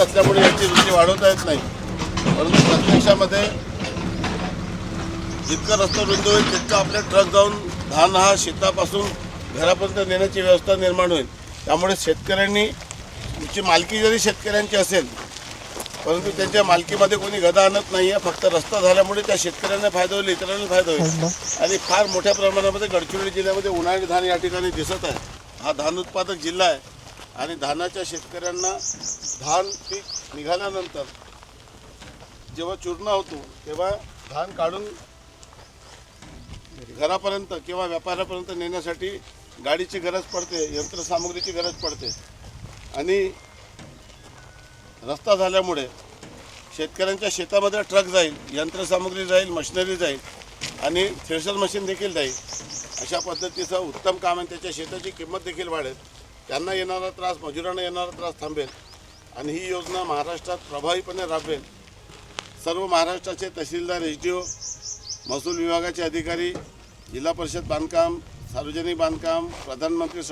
असल्यामुळे याची रुंदी वाढवता येत नाही, परंतु प्रत्यक्षामध्ये जितकं रस्ता रुंद होईल तितकं आपले ट्रक जाऊन धान हा शेतापासून घरापर्यंत नेण्याची व्यवस्था निर्माण होईल. त्यामुळे शेतकऱ्यांनी तुमची मालकी जरी शेतकऱ्यांची असेल परंतु त्यांच्या मालकीमध्ये कोणी गदा आणत नाही आहे. फक्त रस्ता झाल्यामुळे त्या शेतकऱ्यांना फायदा होईल, इतरांना फायदा होईल. आणि फार मोठ्या प्रमाणामध्ये गडचिरोली जिल्ह्यामध्ये उन्हाळी धान या ठिकाणी दिसत आहे. हा धान उत्पादक जिल्हा आहे आणि धानाच्या शेतकऱ्यांना धान पीक निघाल्यानंतर जेव्हा चूर्ण होतो तेव्हा धान काढून घरापर्यंत किंवा व्यापाऱ्यापर्यंत नेण्यासाठी गाडीची गरज पडते, यंत्रसामुग्रीची गरज पडते. आणि रस्ता झाल्यामुळे शेतकऱ्यांच्या शेतामध्ये ट्रक जाईल, यंत्रसामुग्री जाईल, मशिनरी जाईल आणि थ्रेशर मशीन देखील जाईल. अशा पद्धतीचं उत्तम काम आहे. त्याच्या शेताची किंमत देखील वाढेल. त्यांना येणारा त्रास, मजुरांना येणारा त्रास थांबेल आणि ही योजना महाराष्ट्रात प्रभावीपणे राबवेल. सर्व महाराष्ट्राचे तहसीलदार, SDO, महसूल विभागाचे अधिकारी, जिल्हा परिषद बांधकाम, सार्वजनिक बांधकाम, प्रधानमंत्री